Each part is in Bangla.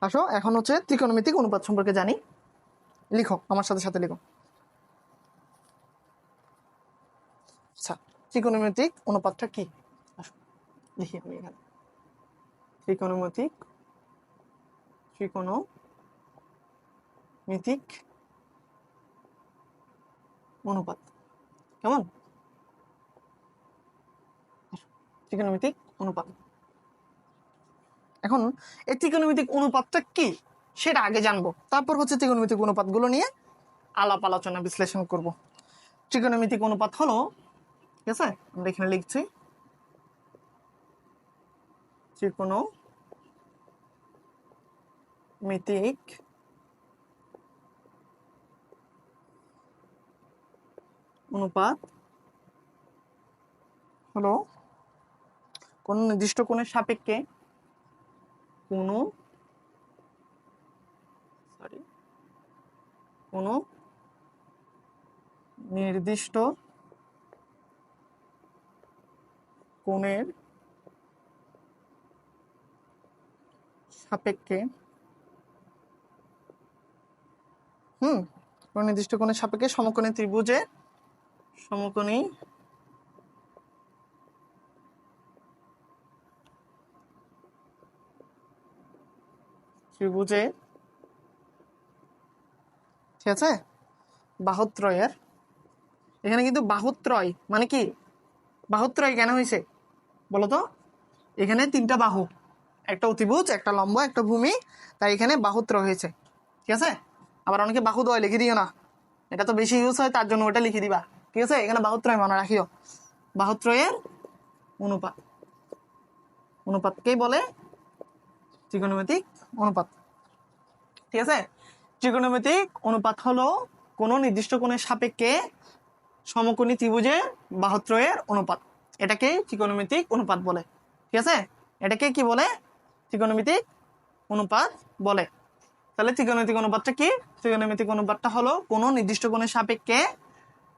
আসো এখন হচ্ছে ত্রিকোণমিতিক অনুপাত সম্পর্কে জানি। লিখো, আমার সাথে সাথে লিখো। আচ্ছা, ত্রিকোণমিতিক অনুপাতটা কি? আসো লিখি আমি এখানে। ত্রিকোণমিতিক অনুপাত কেমন? ত্রিকোণমিতিক অনুপাত। এখন এই ত্রিকোণমিতিক অনুপাতটা কি সেটা আগে জানবো, তারপর হচ্ছে ত্রিকোণমিতিক অনুপাতগুলো নিয়ে আলাপ আলোচনা বিশ্লেষণ করব। ত্রিকোণমিতিক অনুপাত হলো, ঠিক আছে, আমরা এখানে লিখছি ত্রিকোণমিতিক অনুপাত হলো কোন নির্দিষ্ট কোণের সাপেক্ষে কোন নির্দিষ্ট কোণের সাপেক্ষে কোন নির্দিষ্ট কোণের সাপেক্ষে সমকোণী ত্রিভুজে ঠিক আছে, বাহুত্রয়ের, এখানে কিন্তু বাহুত্রয় মানে কি, বাহুত্রয় কেন হয়েছে বলতো? এখানে তিনটা বাহু, একটা অতিভুজ, একটা লম্ব, একটা ভূমি, তাই এখানে বাহুত্রয় হয়েছে। ঠিক আছে, আবার অনেকে বাহুদ্বয় লিখে দিও না, এটা তো বেশি ইউজ হয়, তার জন্য ওটা লিখে দিবা। ঠিক আছে, এখানে বাহুত্রয় মনে রাখিও। বাহুত্রয়ের অনুপাতকেই বলে ত্রিকোণমিতিক অনুপাত। ঠিক আছে, ত্রিকোণমিতিক অনুপাত হলো কোন নির্দিষ্ট কোণের সাপেক্ষে সমকোণী ত্রিভুজের বাহুত্রয়ের অনুপাত, এটাকে ত্রিকোণমিতিক অনুপাত বলে। ঠিক আছে, এটাকে কি বলে? ত্রিকোণমিতিক অনুপাত বলে। তাহলে ত্রিকোণমিতিক অনুপাতটা কি? ত্রিকোণমিতিক অনুপাতটা হলো কোন নির্দিষ্ট কোণের সাপেক্ষে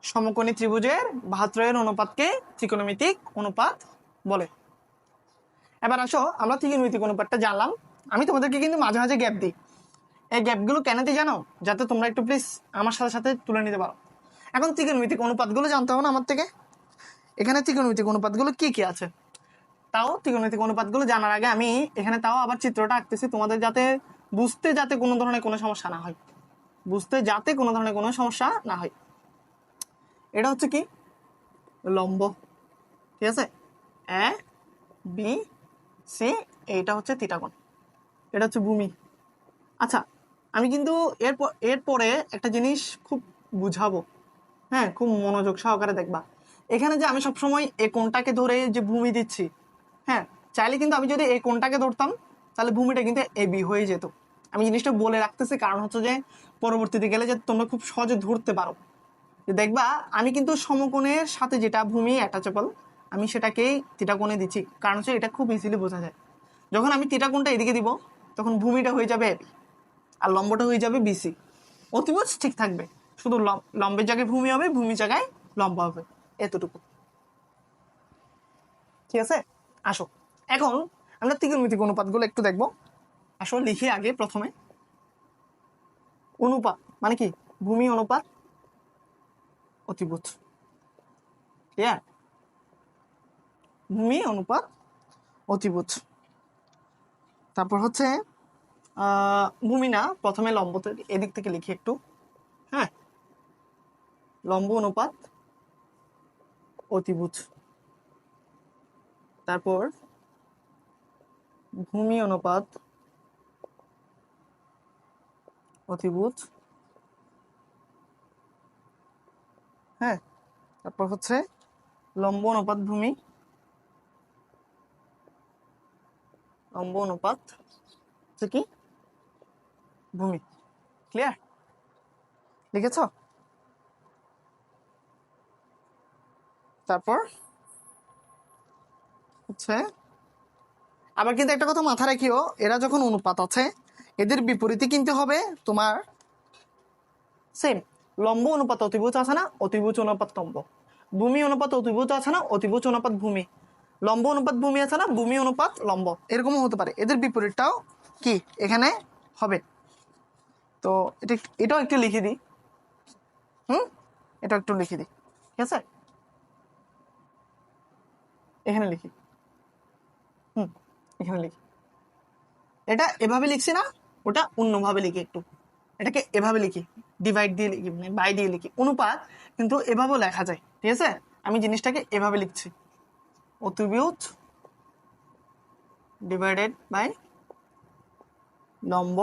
সমকোণী ত্রিভুজের বাহুত্রয়ের অনুপাতকে ত্রিকোণমিতিক অনুপাত বলে। এবার আসো আমরা ত্রিকোণমিতিক অনুপাতটা জানলাম, আমি তোমাদেরকে কিন্তু মাঝে মাঝে গ্যাপ দিই। এই গ্যাপগুলো কেন দিই জানো? যাতে তোমরা একটু প্লিজ আমার সাথে সাথে তুলে নিতে পারো। এখন ত্রিকোণমিতিক অনুপাতগুলো জানতে হবে না আমার থেকে। এখানে ত্রিকোণমিতিক অনুপাতগুলো কি কি আছে, তাও ত্রিকোণমিতিক অনুপাতগুলো জানার আগে আমি এখানে তাও আবার চিত্রটা আঁকতেছি তোমাদের, যাতে বুঝতে যাতে কোনো ধরনের কোনো সমস্যা না হয়, এটা হচ্ছে কি লম্ব, ঠিক আছে, এ বি সি, এইটা হচ্ছে থিটা কোণ, এটা হচ্ছে ভূমি। আচ্ছা, আমি কিন্তু এরপরে একটা জিনিস খুব বুঝাবো, হ্যাঁ, খুব মনোযোগ সহকারে দেখবা। এখানে যে আমি সবসময় এই কোণটাকে ধরে যে ভূমি দিচ্ছি, হ্যাঁ, চাইলে কিন্তু আমি যদি এই কোণটাকে ধরতাম তাহলে ভূমিটা কিন্তু এ বি হয়ে যেত। আমি জিনিসটা বলে রাখতেছি কারণ হচ্ছে যে পরবর্তীতে গেলে যে তোমরা খুব সহজে ধরতে পারো। দেখবা আমি কিন্তু সমকোণের সাথে যেটা ভূমি অ্যাটাচেবল, আমি সেটাকেই থিটা কোণে দিচ্ছি, কারণ হচ্ছে এটা খুব ইজিলি বোঝা যায়। যখন আমি থিটা কোণটা এদিকে দিব তখন ভূমিটা হয়ে যাবে এবি আর লম্বটা হয়ে যাবে বিসি। অতিভুজ ঠিক থাকবে, শুধু লম্বের জায়গায় ভূমি হবে, ভূমি জায়গায় লম্ব হবে, এতটুকু। ঠিক আছে, আসো এখন আমরা ত্রিকোণমিতিক অনুপাতগুলো একটু দেখবো। আসো লিখি আগে প্রথমে, অনুপাত মানে কি? ভূমি অনুপাত অতিভুজ, ক্লিয়ার? ভূমি অনুপাত অতিভুজ। তারপর হচ্ছে ভূমি না, প্রথমে লম্ব, এদিক থেকে লিখি একটু, হ্যাঁ, লম্ব অনুপাত অতিভুজ, তারপর ভূমি অনুপাত অতিভুজ, হ্যাঁ, তারপর হচ্ছে লম্ব অনুপাত ভূমি, লম্ব অনুপাত হচ্ছে কি ভূমি। ক্লিয়ার? লিখেছ? তারপর হচ্ছে আবার কিন্তু একটা কথা মাথা রাখিও, এরা যখন অনুপাত আছে এদের বিপরীতে কিনতে হবে তোমার সেম লম্ব অনুপাত অতিভুজ আছে না, অতিভুজ অনুপাত লম্ব, ভূমি অনুপাত অতিভুজ আছে না, অতিভুজ অনুপাত ভূমি, লম্ব অনুপাত ভূমি আছে না, ভূমি অনুপাত লম্ব, এরকমও হতে পারে। এদের বিপরীতটাও কি এখানে হবে। তো এটাও একটু লিখে দিই। এটাও একটু লিখে দিই, ঠিক আছে? এখানে লিখি, এখানে লিখি। এটা এভাবে লিখছি না, ওটা অন্যভাবে লিখি একটু। এটাকে এভাবে লিখি, ডিভাইড দিয়ে লিখি, মানে বাই দিয়ে লিখি, অনুপাত কিন্তু এভাবেও লেখা যায়, ঠিক আছে? আমি জিনিসটাকে এভাবে লিখছি, অতিভুজ ডিভাইডেড বাই লম্ব,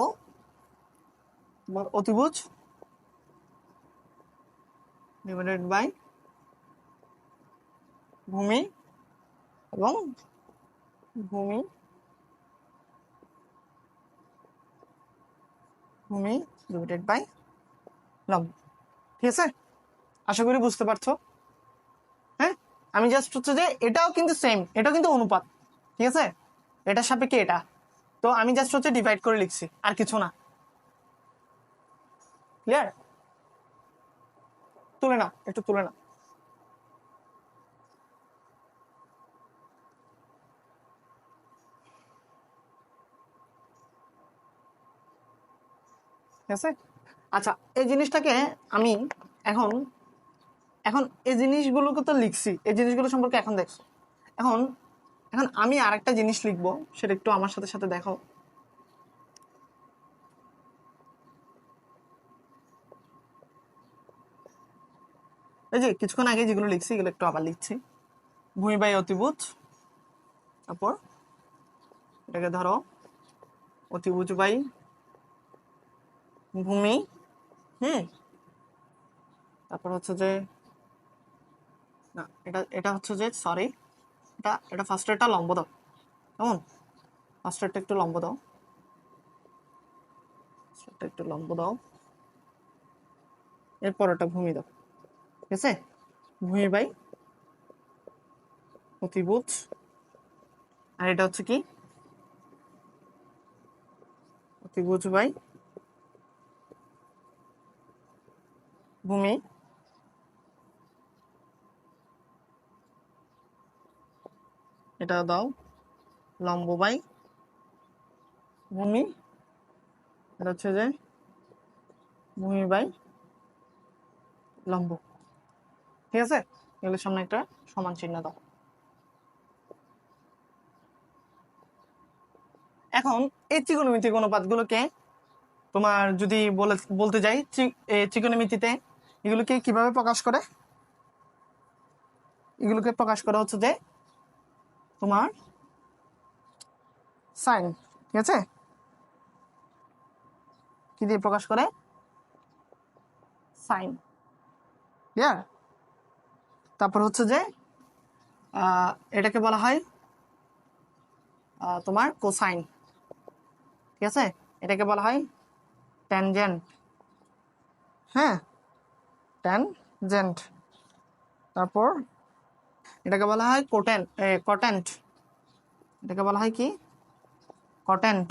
অতিভুজ ডিভাইডেড বাই ভূমি এবং ভূমি ডিভাইডেড বাই লম্ব, ঠিক আছে? আশা করি বুঝতে পারছো। হ্যাঁ, আমি জাস্ট হচ্ছে যে এটাও কিন্তু সেম, এটাও কিন্তু অনুপাত, ঠিক আছে? এটার সাপেক্ষে এটা, তো আমি জাস্ট হচ্ছে ডিভাইড করে লিখছি, আর কিছু না। ক্লিয়ার? তুলে না, একটু তুলে না। ঠিক আছে? আচ্ছা, এই জিনিসটাকে আমি এখন এখন এই জিনিসগুলোকে তো লিখছি, এই জিনিসগুলো সম্পর্কে এখন দেখছো। এখন এখন আমি আরেকটা জিনিস লিখবো, সেটা একটু আমার সাথে সাথে দেখো। এই যে কিছুক্ষণ আগে যেগুলো লিখছি এগুলো একটু আবার লিখছি। ভূমি বাই অতিভুজ, তারপর এটাকে ধরো অতিভুজ বাই ভূমি, তারপর হচ্ছে যে না, এটা হচ্ছে যে সরি, এটা ফার্স্টেরটা লম্ব দাও, কেমন? ফার্স্টেরটা একটু লম্ব দাও, একটু লম্ব দাও, এরপর একটা ভূমি দাও, ঠিক আছে? ভূমি বাই অতিভুজ, আর এটা হচ্ছে কি অতিভুজ বাই ভূমি, এটা দাও লম্ব বাই ভূমি, এটা হচ্ছে যে ভূমি বাই লম্ব, ঠিক আছে? এগুলোর সামনে একটা সমান চিহ্ন দাও। এখন এই ত্রিকোণমিতিক অনুপাতগুলোকে তোমার যদি বলতে যাই, ত্রিকোণমিতিতে এগুলোকে কিভাবে প্রকাশ করে? এগুলোকে প্রকাশ করা হচ্ছে যে তোমার সাইন, ঠিক আছে? কি দিয়ে প্রকাশ করে? Sign, clear? তারপর হচ্ছে যে এটাকে বলা হয় তোমার কোসাইন, ঠিক আছে? এটাকে বলা হয় ট্যানজেন্ট, হ্যাঁ, ট্যানজেন্ট। তারপর এটাকে বলা হয় কটেন্ট, এটাকে বলা হয় কি? কটেন্ট।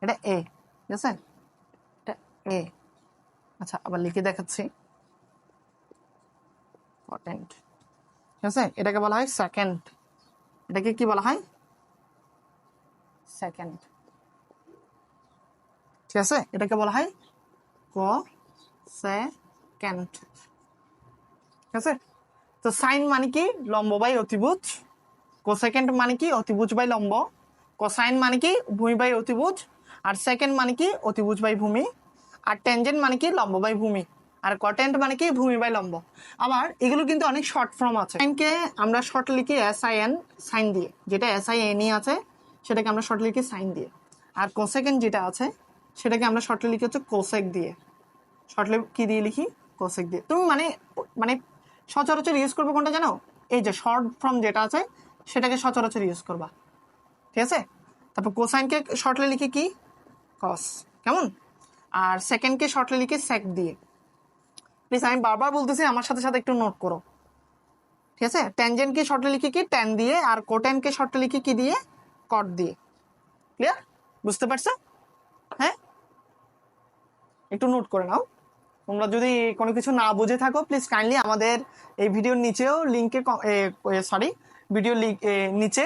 এটা এ, ঠিক আছে? এটা এ। আচ্ছা, আবার লিখে দেখাচ্ছি, কটেন্ট, ঠিক আছে? এটাকে বলা হয় সেকেন্ড, এটাকে কি বলা হয়? সেকেন্ড, ঠিক আছে? এটাকে বলা হয় কোসেকেন্ট, ঠিক আছে? তো সাইন মানে কি? লম্ব বাই অতিভুজ। কোসেকেন্ট মানে কি? অতিভুজ বাই লম্ব। কোসাইন মানে কি? ভূমি বাই অতিভুজ। আর সেকেন্ড মানে কি? অতিভুজ বাই ভূমি। আর ট্যানজেন্ট মানে কি? লম্ব বাই ভূমি। আর কটেন্ট মানে কি? ভূমি বাই লম্ব। আবার এগুলো কিন্তু অনেক শর্ট ফর্ম আছে। সাইনকে আমরা শর্ট লিখি SIN, সাইন দিয়ে, যেটা SIN আছে সেটাকে আমরা শর্ট লিখি সাইন দিয়ে। আর কোসেকেন্ট যেটা আছে সেটাকে আমরা শর্টলি লিখি হচ্ছে কোসেক দিয়ে। শর্টলি কি দিয়ে লিখি? কোসেক দিয়ে। তুমি মানে মানে সচরাচর ইউজ করবে কোনটা জানো? এই যে শর্ট ফর্ম যেটা আছে সেটাকে সচরাচর ইউজ করবা, ঠিক আছে? তারপর কোসাইনকে শর্টলি লিখি কি? কস, কেমন? আর সেকেন্ডকে শর্টলি লিখি সেক দিয়ে। প্লিজ আমি বারবার বলতেছি, আমার সাথে সাথে একটু নোট করো, ঠিক আছে? ট্যানজেন্টকে শর্টলি লিখি কি? ট্যান দিয়ে। আর কোটেনকে শর্টলি লিখি কি দিয়ে? কট দিয়ে। ক্লিয়ার? বুঝতে পারছো? হ্যাঁ, একটু নোট করে নাও। তোমরা যদি কোনো কিছু না বুঝে থাকো প্লিজ কাইন্ডলি আমাদের এই ভিডিওর নিচেও লিঙ্কে ভিডিও নিচে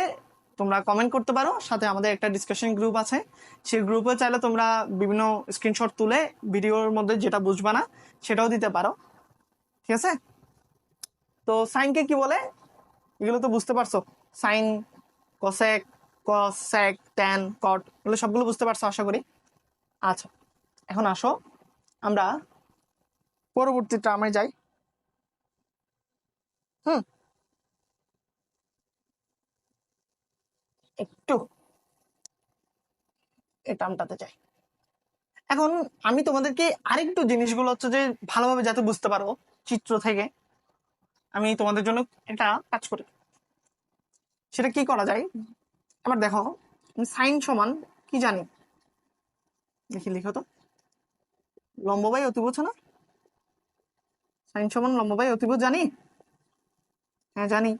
তোমরা কমেন্ট করতে পারো, সাথে আমাদের একটা ডিসকাশন গ্রুপ আছে, সেই গ্রুপে চাইলে তোমরা বিভিন্ন স্ক্রিনশট তুলে ভিডিওর মধ্যে যেটা বুঝবা না সেটাও দিতে পারো, ঠিক আছে? তো সাইনকে কি বলে এগুলো তো বুঝতে পারছো, সাইন, কোসেক, কস, সেক, ট্যান, কট, এগুলো সবগুলো বুঝতে পারছো আশা করি। আচ্ছা, এখন আসো আমরা পরবর্তী টার্মে যাই। হুম, একটু এই টার্মটাতে যাই। এখন আমি তোমাদেরকে আরেকটু জিনিসগুলো হচ্ছে যে ভালোভাবে যাতে বুঝতে পারো চিত্র থেকে, আমি তোমাদের জন্য একটা কাজ করি। সেটা কি করা যায়, আবার দেখো, সাইন সমান কি জানি, দেখি লিখো তো, লম্ব বাই অতিভুজ না? সাইন সমান লম্ব বাই অতিভুজ জানি, হ্যাঁ জানি।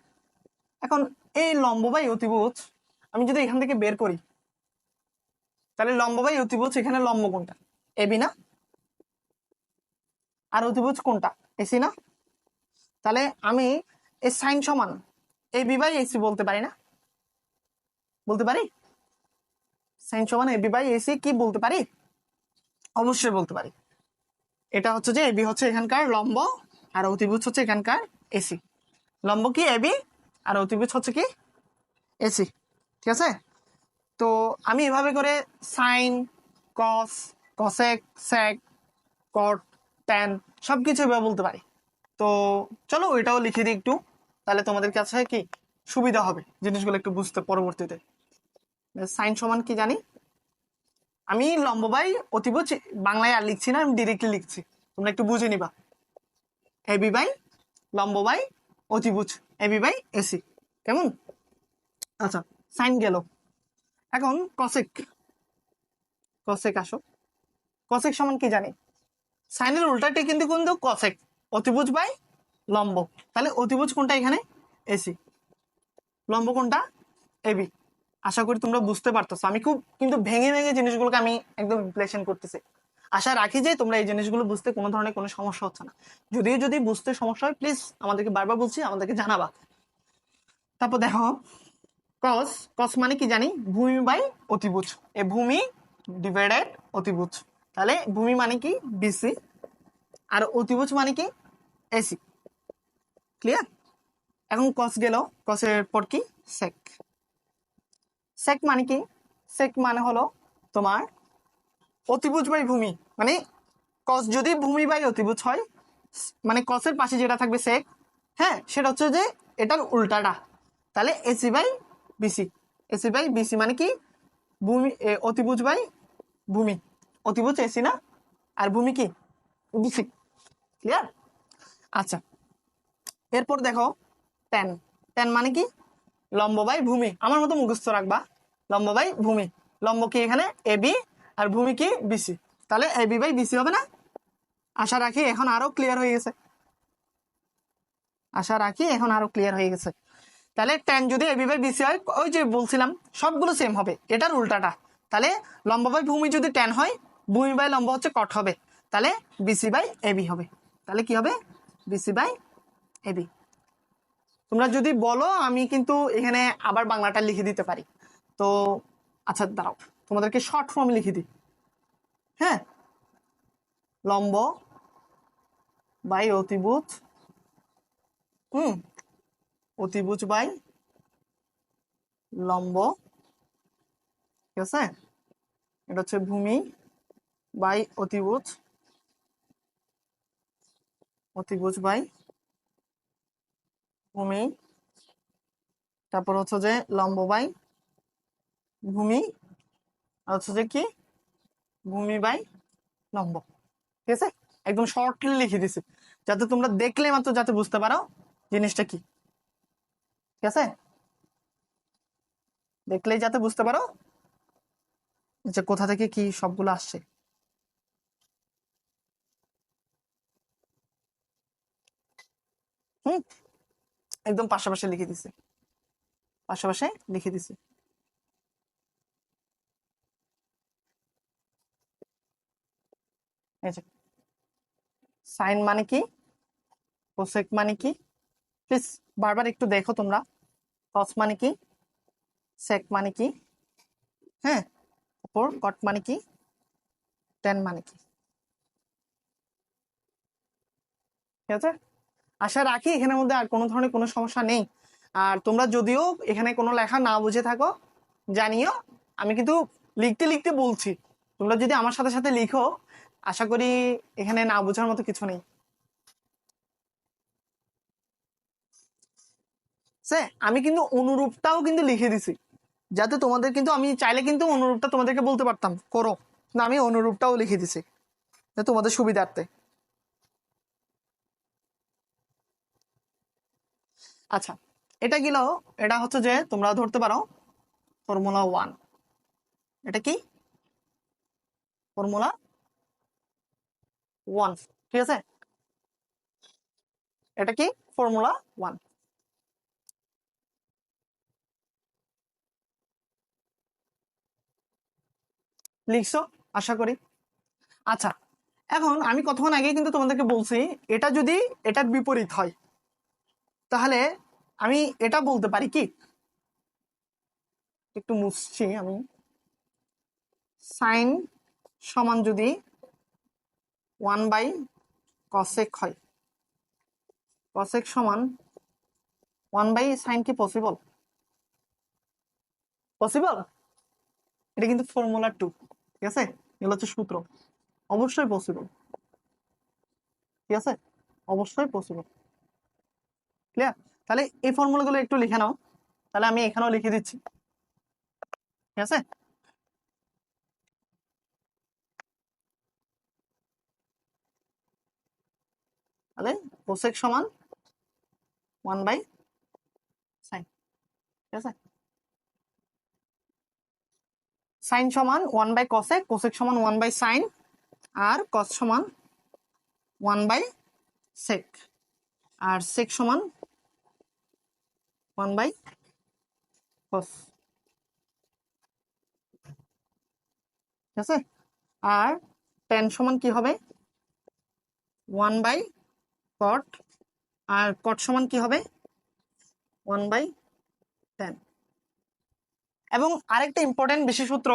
এখন এই লম্ব বাই অতিভুজ আমি যদি এখান থেকে বের করি, তাহলে লম্ব বাই অতিভুজ এখানে লম্ব কোনটা? এবি না? আর অতিভুজ কোনটা? এসি না? তাহলে আমি এই সাইন সমান এবি বাই এসি বলতে পারি না? বলতে পারি? সাইন সমান এবি বাই এসি কি বলতে পারি? অবশ্যই বলতে পারি। এটা হচ্ছে যে এবি হচ্ছে এখানকার লম্ব, আর অতিভুজ হচ্ছে এখানকার এসি। লম্ব কি এবি, আর অতিভুজ হচ্ছে কি এসি, ঠিক আছে? তো আমি এভাবে করে সাইন, কস, কসেক, সেক, কট, ট্যান সবকিছু এভাবে বলতে পারি। তো চলো এটাও লিখে দিই একটু, তাহলে তোমাদের কাছে কি সুবিধা হবে জিনিসগুলো একটু বুঝতে পরবর্তীতে। সাইন সমান কি জানি, আমি লম্ব বাই অতিভুজ বাংলায় আর লিখছি না, আমি ডিরেক্টলি লিখছি, তোমরা একটু বুঝে নিবা। এবি বাই লম্ব বাই অতিভুজ, এবি বাই এসি, কেমন? আচ্ছা, সাইন গেল। এখন কসেক, কসেক আসো। কসেক সমান কি জানি, সাইনের উল্টাটি কিন্তু কিন্তু কসেক, অতিভুজ বাই লম্ব। তাহলে অতিভুজ কোনটা এখানে? এসি। লম্ব কোনটা? এবি। আশা করি তোমরা বুঝতে পারতেছো, আমি খুব কিন্তু ভেঙে ভেঙে জিনিসগুলোকে আমি একদম রিপ্লেশন করতেছি। আশা রাখি যে তোমরা এই জিনিসগুলো বুঝতে কোনো ধরনের কোনো সমস্যা হচ্ছে না। যদিও যদি বুঝতে সমস্যা হয় প্লিজ আমাদেরকে বারবার বলছি, আমাদেরকে জানাবা। তারপর দেখো, কস, কস মানে কি জানি, ভূমি বাই অতিভুজ, এ ভূমি ডিভাইডেড অতিভুজ। তাহলে ভূমি মানে কি বিসি, আর অতিভুজ মানে কি এসি। ক্লিয়ার? এখন কস গেল, কসের পর কি সেক। সেক মানে কি? সেক মানে হলো তোমার অতিভুজ বাই ভূমি, মানে কস যদি ভূমি বাই অতিভুজ হয়, মানে কসের পাশে যেটা থাকবে সেক, হ্যাঁ সেটা হচ্ছে যে এটার উল্টাটা। তাহলে AC by BC, AC by BC মানে কি ভূমি অতিভুজ বাই ভূমি, অতিভুজ এসি না, আর ভূমি কি বিসি। ক্লিয়ার? আচ্ছা, এরপর দেখো ট্যান, ট্যান মানে কি লম্ব বাই ভূমি, আমার মতো মুখস্থ রাখবা, লম্ব বাই ভূমি। লম্ব কি এখানে এবি, আর ভূমি কি বিসি, তাহলে এবি বাই বিসি হবে না? আশা রাখি এখন আরো ক্লিয়ার হয়ে গেছে, আশা রাখি এখন আরো ক্লিয়ার হয়ে গেছে। তাহলে ট্যান যদি এবি বাই বিসি হয়, ওই যে বলছিলাম সবগুলো সেম হবে, এটার উল্টাটা। তাহলে লম্ব বাই ভূমি যদি ট্যান হয়, ভূমি বাই লম্ব হচ্ছে কট হবে, তাহলে বিসি বাই এবি হবে। তাহলে কি হবে? BC by AB. তোমরা যদি বলো আমি কিন্তু এখানে আবার বাংলাটা লিখে দিতে পারি। তো আচ্ছা দাঁড়াও, তোমাদেরকে শর্ট ফর্ম লিখে দিই। হ্যাঁ, লম্ব বাই অতিভুজ, অতিভুজ বাই লম্ব, ঠিক আছে? এটা হচ্ছে ভূমি বাই অতিভুজ, অতিভুজ বাই ভূমি, তারপর হচ্ছে যে লম্ব বাই ভূমি, আর হচ্ছে যে কি ভূমি বাই লম্ব, ঠিক আছে? একদম শর্টলি লিখে দিছি যাতে তোমরা দেখলে মাত্র যাতে বুঝতে পারো জিনিসটা কি, ঠিক আছে? দেখলেই যাতে বুঝতে পারো যে কোথা থেকে কি সবগুলো আসছে। হুম, একদম পাশাপাশি লিখে দিছি, পাশাপাশি লিখে দিছি। এই যে সাইন মানে কি, কোসেক মানে কি, প্লিজ বারবার একটু দেখো তোমরা। কস মানে কি, সেক মানে কি, হ্যাঁ, তারপর কট মানে কি, টেন মানে কি। ঠিক আছে, আশা রাখি এখানের মধ্যে আর কোনো ধরনের কোনো সমস্যা নেই। আর তোমরা যদিও এখানে কোনো লেখা না বুঝে থাকো জানিও, আমি কিন্তু লিখতে লিখতে বলছি, তোমরা যদি আমার সাথে সাথে লিখো আশা করি এখানে না বোঝার মতো কিছু নেই। আমি কিন্তু অনুরূপটাও কিন্তু লিখে দিছি, যাতে তোমাদের কিন্তু আমি চাইলে কিন্তু অনুরূপটা তোমাদেরকে বলতে পারতাম করো, না আমি অনুরূপটাও লিখে দিছি তোমাদের সুবিধার্থে। আচ্ছা, এটা গেল, এটা হচ্ছে যে তোমরা ধরতে পারো ফর্মুলা 1। এটা কি ফর্মুলা 1, ঠিক আছে, এটা কি ফর্মুলা 1। লিখছো আশা করি। আচ্ছা, এখন আমি কতক্ষণ আগে কিন্তু তোমাদেরকে বলছি এটা যদি এটার বিপরীত হয় তাহলে আমি এটা বলতে পারি কি, একটু মুছছি আমি, সাইন সমান যদি 1/cosec হয়, cosec সমান 1/sin কি পসিবল? পসিবল, এটা কিন্তু ফর্মুলা 2, ঠিক আছে, এগুলো হচ্ছে সূত্র, অবশ্যই পসিবল, ঠিক আছে, অবশ্যই পসিবল। ক্লিয়ার? তাহলে এই ফর্মুলাগুলো একটু লিখে নাও, তাহলে আমি এখানেও লিখে দিচ্ছি, ঠিক আছে। তাহলে কোসেক সমান 1/sin, ঠিক আছে, সাইন সমান 1/cosec, কোসেক সমান 1/sin, আর cos সমান 1/sec, আর sec সমান 1/cos, ঠিক আছে, আর tan সমান কি হবে 1/cot, আর cot সমান কি হবে 1/tan। এবং আরেকটা ইম্পর্টেন্ট বেশি সূত্র,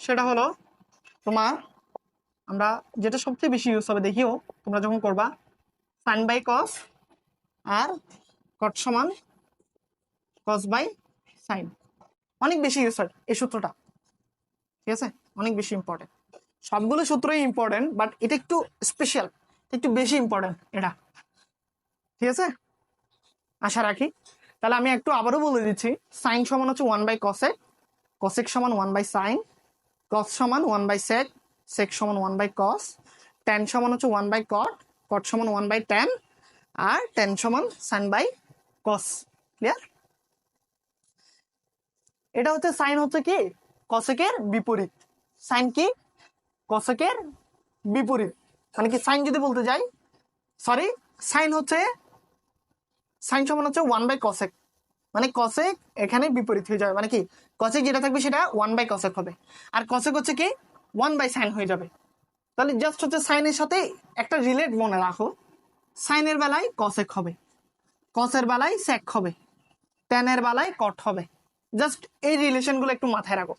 সেটা হলো তোমার, আমরা যেটা সবচেয়ে বেশি ইউজ হবে দেখিও তোমরা যখন করবা, sin/cos আর cot সমান cos/sin, অনেক বেশি ইউজ হয় এই সূত্রটা, ঠিক আছে, অনেক বেশি ইম্পর্টেন্ট। সবগুলো সূত্রই ইম্পর্টেন্ট, বাট এটা একটু স্পেশাল, একটু বেশি ইম্পর্টেন্ট এটা, ঠিক আছে, আশা রাখি। তাহলে আমি একটু আবারও বলে দিচ্ছি, সাইন সমান হচ্ছে 1/cosec, cosec সমান 1/sin, cos সমান 1/sec, sec সমান 1/cos, tan সমান হচ্ছে 1/cot, cot সমান 1/tan, আর tan সমান sin/cos। ক্লিয়ার? এটা হচ্ছে সাইন হচ্ছে কি কসেকের বিপরীত, সাইন কি কসেকের বিপরীত, মানে কি সাইন যদি বলতে যাই, সরি, সাইন হচ্ছে, সাইন সমান হচ্ছে 1/cosec, মানে কসেক এখানে বিপরীত হয়ে যাবে, মানে কি কসেক যেটা থাকবে সেটা 1/cosec হবে, আর কসেক হচ্ছে কি 1/sin হয়ে যাবে। তাহলে জাস্ট হচ্ছে সাইনের সাথে একটা রিলেট মনে রাখো, সাইনের বেলায় কসেক হবে, কসের বেলায় সেক হবে, ট্যানের বেলায় কট হবে, জাস্ট এই রিলেশন গুলো একটু মাথায় রাখো,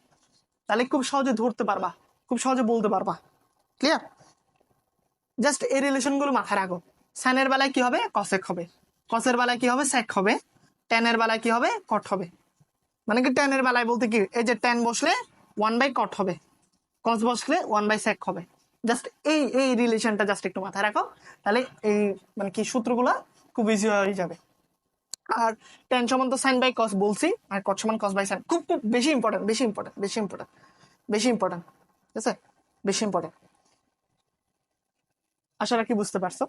তাহলে খুব সহজে ধরতে পারবা, খুব সহজে বলতে পারবা। ক্লিয়ার? জাস্ট এই রিলেশন গুলো মাথায় রাখো, সাইনের বেলায় কি হবে কসেক হবে, কসের বেলায় কি হবে সেক হবে, ট্যানের বেলায় কি হবে কট হবে। মানে কি ট্যানের বেলায় বলতে কি, এই যে ট্যান বসলে 1/cot হবে, কস বসলে 1/sec হবে, জাস্ট এই এই রিলেশনটা জাস্ট একটু মাথায় রাখো, তাহলে এই মানে কি সূত্রগুলো খুব ইজি হয়ে যাবে। আর ট্যান সমান তো সাইন বাই কস বলছি, আর কট সমান কস বাই সাইন, খুব খুব বেশি ইম্পর্টেন্ট, বেশি ইম্পর্টেন্ট, বেশি ইম্পর্টেন্ট, বেশি ইম্পর্টেন্ট, ঠিক আছে, বেশি ইম্পর্টেন্ট। আশা রাখি বুঝতে পারছো।